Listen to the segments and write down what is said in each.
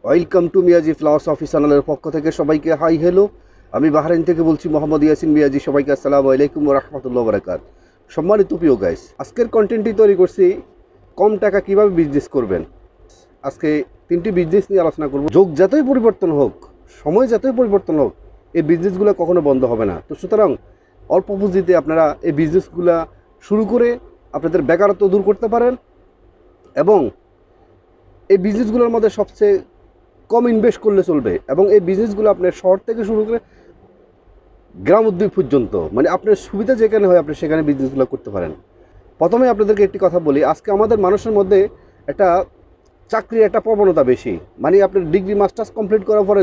Welcome to Miyaji flowers office চ্যানেলের পক্ষ থেকে সবাইকে হাই হ্যালো। আমি বাহরাইন থেকে বলছি মোহাম্মদ ইয়াসিন মিয়াজি। সবাইকে আসসালামু আলাইকুম ওয়া রাহমাতুল্লাহি ওয়া বারাকাতুহু। সম্মানিত প্রিয় গাইস, আজকের কন্টেন্টটি তৈরি করছি কম টাকা কিভাবে বিজনেস করবেন। আজকে তিনটি বিজনেস নিয়ে আলোচনা করব। যুগ যতই পরিবর্তন হোক, সময় যতই পরিবর্তন হোক, এই বিজনেসগুলো কখনো বন্ধ হবে না। তো সুতরাং অল্প পুঁজিতে আপনারা এই বিজনেসগুলো শুরু করে আপনাদের বেকারত্ব দূর করতে পারেন এবং এই বিজনেসগুলোর মধ্যে সবচেয়ে কম ইনভেস্ট করলে চলবে এবং এই বিজনেসগুলো আপনার শহর থেকে শুরু করে গ্রাম উদ্যোগ পর্যন্ত, মানে আপনার সুবিধা যেখানে হয় আপনি সেখানে বিজনেসগুলো করতে পারেন। প্রথমে আপনাদেরকে একটি কথা বলি, আজকে আমাদের মানুষের মধ্যে একটা চাকরির একটা প্রবণতা বেশি। মানে আপনার ডিগ্রি মাস্টার্স কমপ্লিট করার পরে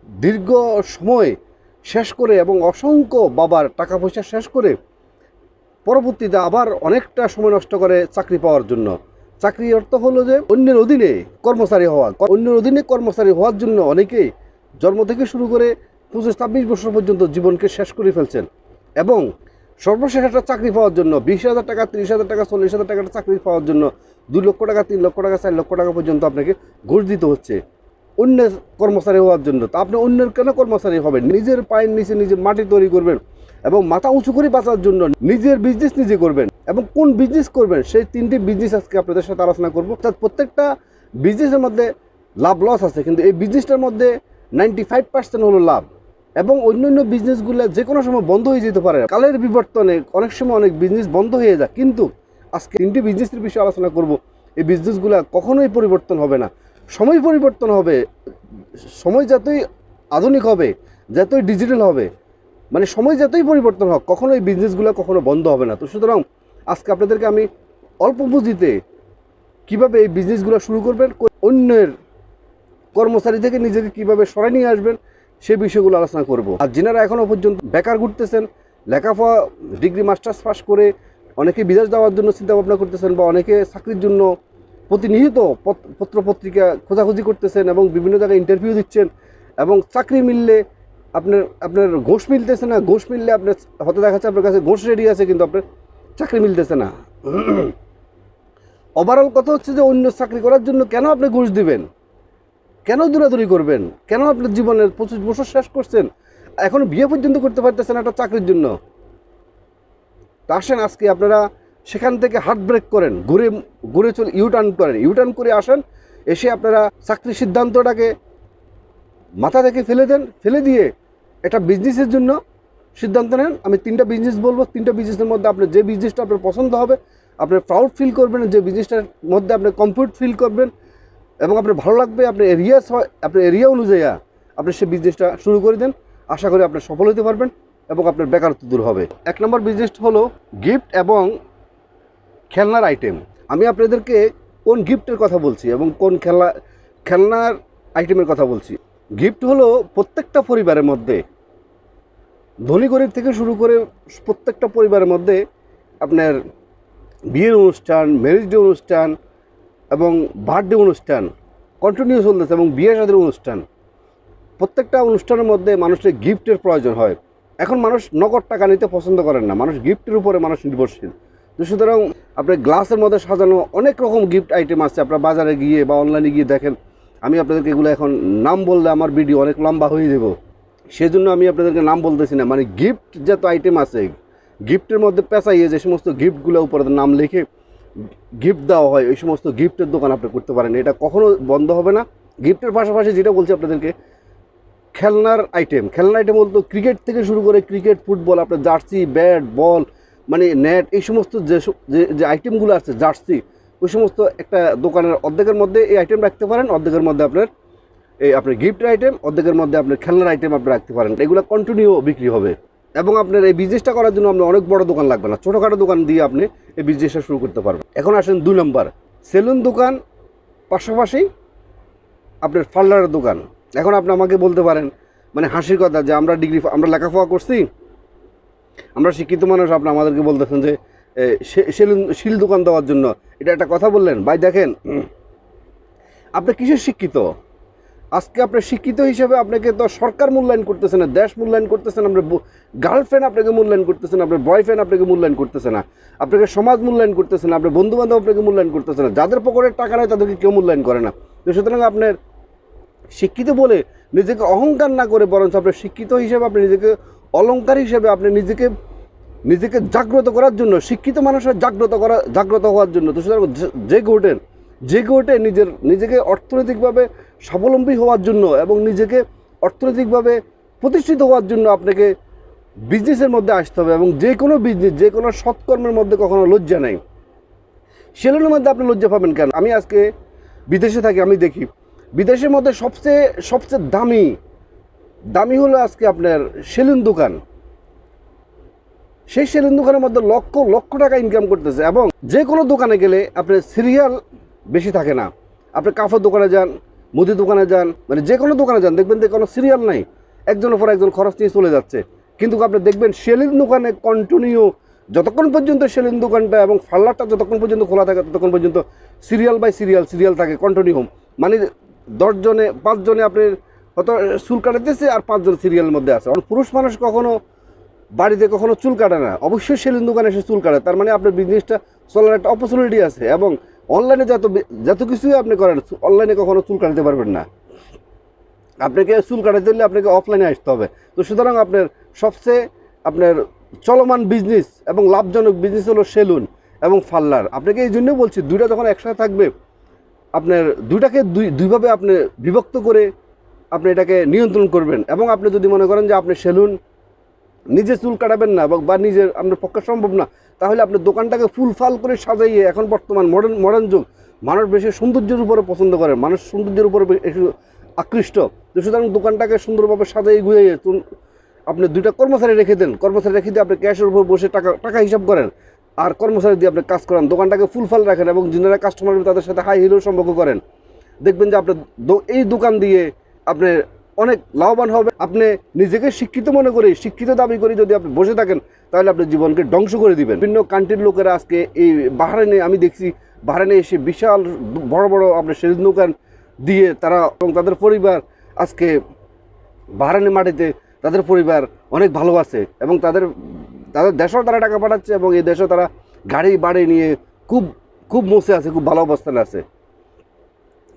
দীর্ঘ সময় শেষ করে এবং অসংখ্য বাবার টাকা পয়সা শেষ করে পরবর্তীতে আবার অনেকটা সময় নষ্ট করে চাকরি পাওয়ার জন্য। চাকরির অর্থ হলো যে অন্যের অধীনে কর্মচারী হওয়া। অন্যের অধীনে কর্মচারী হওয়ার জন্য অনেকেই জন্ম থেকে শুরু করে 25-26 বছর পর্যন্ত জীবনকে শেষ করে ফেলছেন এবং সর্বশেষ একটা চাকরি পাওয়ার জন্য 20,000 টাকা, 30,000 টাকা, 40,000 টাকার চাকরি পাওয়ার জন্য 2 লক্ষ টাকা, 3 লক্ষ টাকা, 4 লক্ষ টাকা পর্যন্ত আপনাকে ঘুষ দিতে হচ্ছে অন্যের কর্মচারী হওয়ার জন্য। তো আপনি অন্যের কেন কর্মচারী হবেন? নিজের পায়ের নিচে নিজের মাটি তৈরি করবেন এবং মাথা উঁচু করে বাঁচার জন্য নিজের বিজনেস নিজে করবেন। এবং কোন বিজনেস করবেন সেই তিনটি বিজনেস আজকে আপনাদের সাথে আলোচনা করবো। অর্থাৎ প্রত্যেকটা বিজনেসের মধ্যে লাভ লস আছে, কিন্তু এই বিজনেসটার মধ্যে 95% হলো লাভ এবং অন্যান্য বিজনেসগুলো যে কোনো সময় বন্ধ হয়ে যেতে পারে। কালের বিবর্তনে অনেক সময় অনেক বিজনেস বন্ধ হয়ে যায়, কিন্তু আজকে তিনটি বিজনেসের বিষয়ে আলোচনা করব। এই বিজনেসগুলো কখনোই পরিবর্তন হবে না, সময় পরিবর্তন হবে। সময় যতই আধুনিক হবে, যতই ডিজিটাল হবে, মানে সময় যতই পরিবর্তন হোক, কখনো এই বিজনেসগুলো কখনো বন্ধ হবে না। তো সুতরাং আজকে আপনাদেরকে আমি অল্প পুঁজিতে কীভাবে এই বিজনেসগুলো শুরু করবেন, অন্যের কর্মচারী থেকে নিজেকে কীভাবে সরাই নিয়ে আসবেন, সে বিষয়গুলো আলোচনা করব। আর যিনারা এখনও পর্যন্ত বেকার ঘুরতেছেন, লেখাপড়া ডিগ্রি মাস্টার্স পাস করে অনেকে বিদেশ যাওয়ার জন্য চিন্তাভাবনা করতেছেন বা অনেকে চাকরির জন্য প্রতিনিয়ত পত্রপত্রিকা খোঁজাখুঁজি করতেছেন এবং বিভিন্ন জায়গায় ইন্টারভিউ দিচ্ছেন এবং চাকরি মিললে আপনার ঘুষ মিলতেছে না, ঘুষ মিললে আপনার হয়তো দেখাচ্ছে আপনার কাছে ঘুষ রেডি আছে কিন্তু আপনার চাকরি মিলতেছে না। ওভারঅল কথা হচ্ছে যে অন্য চাকরি করার জন্য কেন আপনি ঘুষ দিবেন, কেন দৌড়াদৌড়ি করবেন, কেন আপনার জীবনের 25 বছর শেষ করছেন এখন বিয়ে পর্যন্ত করতে পারতেছেন একটা চাকরির জন্য। তা আসেন আজকে আপনারা সেখান থেকে হার্ট ব্রেক করেন, ঘুরে চলে ইউটার্ন করেন, ইউটার্ন করে আসেন, এসে আপনারা চাকরির সিদ্ধান্তটাকে মাথা থেকে ফেলে দেন, ফেলে দিয়ে একটা বিজনেসের জন্য সিদ্ধান্ত নেন। আমি 3টা বিজনেস বলবো, 3টা বিজনেসের মধ্যে আপনার যে বিজনেসটা আপনার পছন্দ হবে, আপনি প্রাউড ফিল করবেন, যে বিজনেসটার মধ্যে আপনি কমফোর্ট ফিল করবেন এবং আপনার ভালো লাগবে, আপনার এরিয়া অনুযায়ী আপনি সেই বিজনেসটা শুরু করে দেন। আশা করি আপনি সফল হতে পারবেন এবং আপনার বেকারত্ব দূর হবে। 1 নম্বর বিজনেসটা হলো গিফট এবং খেলনার আইটেম। আমি আপনাদেরকে কোন গিফটের কথা বলছি এবং কোন খেলনার আইটেমের কথা বলছি। গিফট হলো প্রত্যেকটা পরিবারের মধ্যে, ধনী গরিব থেকে শুরু করে প্রত্যেকটা পরিবারের মধ্যে আপনার বিয়ের অনুষ্ঠান, ম্যারেজ ডে অনুষ্ঠান এবং বার্থডে অনুষ্ঠান কন্টিনিউ চলতেছে এবং বিয়ে শাদীর অনুষ্ঠান, প্রত্যেকটা অনুষ্ঠানের মধ্যে মানুষের গিফটের প্রয়োজন হয়। এখন মানুষ নগদ টাকা নিতে পছন্দ করেন না, মানুষ গিফটের উপরে মানুষ নির্ভরশীল। তো সুতরাং আপনার গ্লাসের মধ্যে সাজানো অনেক রকম গিফট আইটেম আছে, আপনার বাজারে গিয়ে বা অনলাইনে গিয়ে দেখেন। আমি আপনাদেরকে এগুলো এখন নাম বললে আমার ভিডিও অনেক লম্বা হয়ে যাব, সেজন্য আমি আপনাদেরকে নাম বলতেছি না। মানে গিফট যত আইটেম আছে, গিফটের মধ্যে পেঁচাইয়ে যে সমস্ত গিফটগুলো উপরে নাম লিখে গিফট দেওয়া হয়, ওই সমস্ত গিফটের দোকান আপনি করতে পারেন, এটা কখনো বন্ধ হবে না। গিফটের পাশাপাশি যেটা বলছি আপনাদেরকে, খেলনার আইটেম বলতো ক্রিকেট থেকে শুরু করে ক্রিকেট, ফুটবল, আপনার জার্সি, ব্যাট, বল, মানে নেট, এই সমস্ত যে আইটেমগুলো আছে, জার্সি, ওই সমস্ত একটা দোকানের অর্ধেকের মধ্যে এই আইটেম রাখতে পারেন, অর্ধেকের মধ্যে আপনার গিফটের আইটেম, অর্ধেকের মধ্যে আপনার খেলনার আইটেম আপনি রাখতে পারেন। এগুলো কন্টিনিউ বিক্রি হবে এবং আপনার এই বিজনেসটা করার জন্য আপনার অনেক বড় দোকান লাগবে না, ছোটোখাটো দোকান দিয়ে আপনি এই বিজনেসটা শুরু করতে পারবেন। এখন আসেন 2 নম্বর, সেলুন দোকান, পাশাপাশি আপনার পার্লারের দোকান। এখন আপনি আমাকে বলতে পারেন, মানে হাসির কথা, যে আমরা লেখাপড়া করছি, আমরা শিক্ষিত মানুষ, আপনি আমাদেরকে বলতেছেন যে শিল দোকান দেওয়ার জন্য, এটা একটা কথা বললেন। ভাই দেখেন, আপনি কিসের শিক্ষিত? আজকে আপনার শিক্ষিত হিসেবে আপনাকে তো সরকার মূল্যায়ন করতেছে না, দেশ মূল্যায়ন করতেছে না, আপনার গার্লফ্রেন্ড আপনাকে মূল্যায়ন করতেছে না, আপনার বয়ফ্রেন্ড আপনাকে মূল্যায়ন করতেছে না, আপনাকে সমাজ মূল্যায়ন করতেছে না, আপনার বন্ধুবান্ধব আপনাকে মূল্যায়ন করতেছে না, যাদের পকেটের টাকা নেয় তাদেরকে কেউ মূল্যায়ন করে না। তো সুতরাং আপনার শিক্ষিত বলে নিজেকে অহংকার না করে বরঞ্চ আপনি শিক্ষিত হিসেবে আপনি নিজেকে অলংকার হিসেবে আপনি নিজেকে জাগ্রত করার জন্য, শিক্ষিত মানুষের জাগ্রত হওয়ার জন্য। তো সুতরাং জেগে ওঠে নিজেকে অর্থনৈতিকভাবে স্বাবলম্বী হওয়ার জন্য এবং নিজেকে অর্থনৈতিকভাবে প্রতিষ্ঠিত হওয়ার জন্য আপনাকে বিজনেসের মধ্যে আসতে হবে। এবং যে কোনো বিজনেস, যে কোনো সৎকর্মের মধ্যে কখনো লজ্জা নেই। সেলুনের মধ্যে আপনি লজ্জা পাবেন কেন? আমি আজকে বিদেশে থাকি, আমি দেখি বিদেশের মধ্যে সবচেয়ে দামি হলো আজকে আপনার সেলুন দোকান। সেই সেলুন দোকানের মধ্যে লক্ষ লক্ষ টাকা ইনকাম করতেছে। এবং যে কোনো দোকানে গেলে আপনার সিরিয়াল বেশি থাকে না। আপনি কাপড় দোকানে যান, মুদি দোকানে যান, মানে যে কোনো দোকানে যান, দেখবেন যে কোনো সিরিয়াল নাই, একজনের পর একজন খরচ নিয়ে চলে যাচ্ছে। কিন্তু আপনি দেখবেন সেলুন দোকানে কন্টিনিউ যতক্ষণ পর্যন্ত সেলুন দোকানটা এবং পার্লারটা যতক্ষণ পর্যন্ত খোলা থাকে ততক্ষণ পর্যন্ত সিরিয়াল বাই সিরিয়াল থাকে কন্টিনিউ। মানে 10 জনে 5 জনে আপনি হয়তো চুল কাটাতেছে আর 5 জন সিরিয়ালের মধ্যে আছে। পুরুষ মানুষ কখনো বাড়িতে কখনো চুল কাটে না, অবশ্যই সেলুন দোকানে এসে চুল কাটে। তার মানে আপনার বিজনেসটা চলার একটা অপরচুনিটি আছে। এবং অনলাইনে যত কিছুই আপনি করেন, অনলাইনে কখনো চুল কাটাতে পারবেন না। আপনাকে চুল কাটাতে হলে আপনাকে অফলাইনে আসতে হবে। তো সুতরাং আপনার চলমান বিজনেস এবং লাভজনক বিজনেস হলো সেলুন এবং পার্লার। আপনাকে এই জন্যই বলছি, দুইটা যখন একসাথে থাকবে, আপনার দুইটাকে দুইভাবে আপনি বিভক্ত করে আপনি এটাকে নিয়ন্ত্রণ করবেন। এবং আপনি যদি মনে করেন যে আপনি সেলুন নিজে চুল কাটাবেন না বা নিজের আপনার পক্ষে সম্ভব না, তাহলে আপনি দোকানটাকে ফুলফাল করে সাজাইয়ে, এখন বর্তমান মডার্ন যুগ, মানুষ বেশি সৌন্দর্যের উপরে পছন্দ করে, মানুষ সৌন্দর্যের উপরে একটু আকৃষ্ট। তো সুতরাং দোকানটাকে সুন্দরভাবে সাজাইয়ে গুছিয়ে আপনি 2টা কর্মচারী রেখে দেন, কর্মচারী রেখে দিয়ে আপনি ক্যাশের উপর বসে টাকা হিসাব করেন আর কর্মচারী দিয়ে আপনি কাজ করান, দোকানটাকে ফুলফাল রাখেন এবং যারা কাস্টমার তাদের সাথে হাই হিলেও সম্পর্ক করেন। দেখবেন যে আপনার এই দোকান দিয়ে আপনি অনেক লাভবান হবে। আপনি নিজেকে শিক্ষিত মনে করি, শিক্ষিত দাবি করি যদি আপনি বসে থাকেন, তাহলে আপনার জীবনকে ধ্বংস করে দিবেন। বিভিন্ন কান্ট্রির লোকেরা আজকে এই বাহরাইনে, আমি দেখছি বাহরাইনে এসে বিশাল বড় বড় আপনার সেলুন দোকান দিয়ে তারা এবং তাদের পরিবার আজকে বাহরাইনের মাটিতে তাদের পরিবার অনেক ভালো আছে এবং তাদের দেশেও তারা টাকা পাঠাচ্ছে এবং এই দেশেও তারা গাড়ি বাড়ি নিয়ে খুব মসে আছে, খুব ভালো অবস্থানে আছে।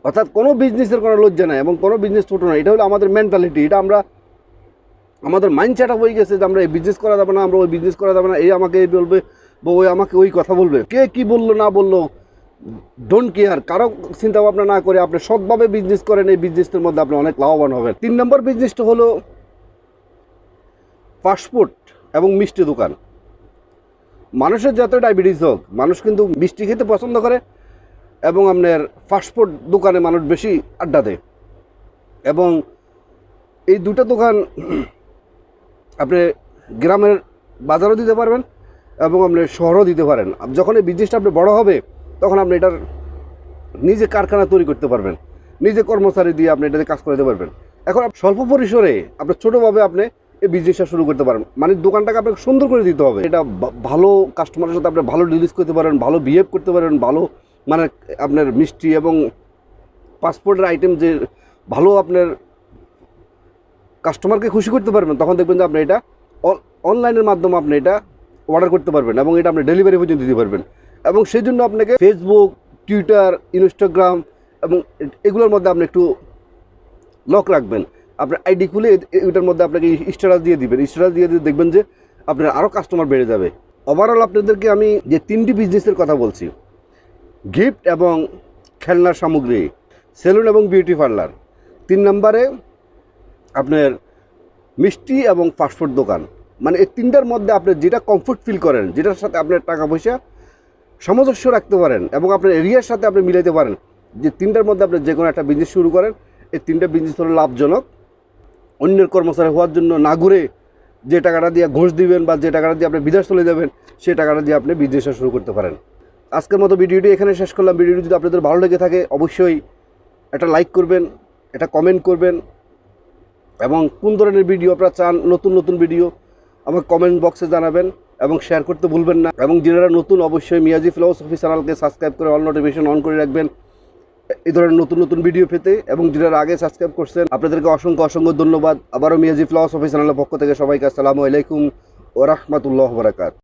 অর্থাৎ কোনো বিজনেসের কোনো লজ্জা নাই এবং কোনো বিজনেস ছোটো নয়। এটা হলো আমাদের মেন্টালিটি। এটা আমাদের মাইন্ড সেট আপ হয়ে গেছে যে আমরা এই বিজনেস করা যাবে না, আমরা ওই বিজনেস করা যাবে না, এই আমাকে এই বলবে বা ওই আমাকে ওই কথা বলবে। কে কি বললো না বললো ডোন্ট কেয়ার, কারো চিন্তা ভাবনা না করে আপনি সৎভাবে বিজনেস করেন, এই বিজনেসের মধ্যে আপনি অনেক লাভবান হবেন। 3 নম্বর বিজনেসটা হলো ফাস্টফুড এবং মিষ্টি দোকান। মানুষের যত ডায়াবেটিস হোক, মানুষ কিন্তু মিষ্টি খেতে পছন্দ করে এবং আপনার ফাস্টফুড দোকানে মানুষ বেশি আড্ডা দেয়। এবং এই 2টা দোকান আপনি গ্রামের বাজারও দিতে পারবেন এবং আপনি শহরও দিতে পারেন। যখন এই বিজনেসটা আপনি বড় হবে, তখন আপনি এটার নিজে কারখানা তৈরি করতে পারবেন, নিজে কর্মচারী দিয়ে আপনি এটাতে কাজ করতে পারবেন। এখন স্বল্প পরিসরে আপনি ছোটোভাবে আপনি এই বিজনেসটা শুরু করতে পারেন। মানে দোকানটাকে আপনাকে সুন্দর করে দিতে হবে। এটা ভালো কাস্টমারের সাথে আপনি ভালো ডিলিস করতে পারেন, ভালো বিহেভ করতে পারেন, ভালো মানে আপনার মিষ্টি এবং পাসপোর্টের আইটেম যে ভালো আপনার কাস্টমারকে খুশি করতে পারবেন, তখন দেখবেন যে আপনি এটা অনলাইনের মাধ্যমে আপনি এটা অর্ডার করতে পারবেন এবং এটা আপনি ডেলিভারি পর্যন্ত দিতে পারবেন। এবং সেই জন্য আপনাকে ফেসবুক, টুইটার, ইনস্টাগ্রাম এবং এগুলোর মধ্যে আপনি একটু লক রাখবেন। আপনার আইডি খুলে এটার মধ্যে আপনাকে স্ট্যাটাস দিয়ে দিবেন। স্ট্যাটাস দিয়ে দেখবেন যে আপনার আরও কাস্টমার বেড়ে যাবে। ওভারঅল আপনাদেরকে আমি যে 3টি বিজনেসের কথা বলছি, গিফট এবং খেলনার সামগ্রী, সেলুন এবং বিউটি পার্লার, 3 নম্বরে আপনার মিষ্টি এবং ফাস্টফুড দোকান, মানে এই 3টার মধ্যে আপনি যেটা কমফোর্ট ফিল করেন, যেটার সাথে আপনার টাকা পয়সা সামঞ্জস্য রাখতে পারেন এবং আপনার এরিয়ার সাথে আপনি মিলাইতে পারেন, যে 3টার মধ্যে আপনি যে কোনো একটা বিজনেস শুরু করেন, এই 3টা বিজনেস হলো লাভজনক। অন্যের কর্মচারী হওয়ার জন্য না ঘুরে যে টাকাটা দিয়ে ঘুষ দিবেন বা যে টাকাটা দিয়ে আপনি বিদেশ চলে যাবেন, সেই টাকাটা দিয়ে আপনি বিজনেসটা শুরু করতে পারেন। আজকের মতো ভিডিওটি এখানে শেষ করলাম। ভিডিওটি যদি আপনাদের ভালো লেগে থাকে অবশ্যই একটা লাইক করবেন, একটা কমেন্ট করবেন এবং কোন ধরনের ভিডিও আপনারা চান, নতুন ভিডিও আমাকে কমেন্ট বক্সে জানাবেন এবং শেয়ার করতে ভুলবেন না। এবং যারা নতুন, অবশ্যই মিয়াজি ফিলোসফি চ্যানেলকে সাবস্ক্রাইব করে অল নোটিফিকেশন অন করে রাখবেন এই ধরনের নতুন ভিডিও পেতে। এবং যারা আগে সাবস্ক্রাইব করছেন আপনাদেরকে অসংখ্য ধন্যবাদ। আবারও মিয়াজি ফিলোসফি চ্যানেলের পক্ষ থেকে সবাইকে আসসালামু আলাইকুম ওয়া রাহমাতুল্লাহি ওয়া বারাকাতুহু।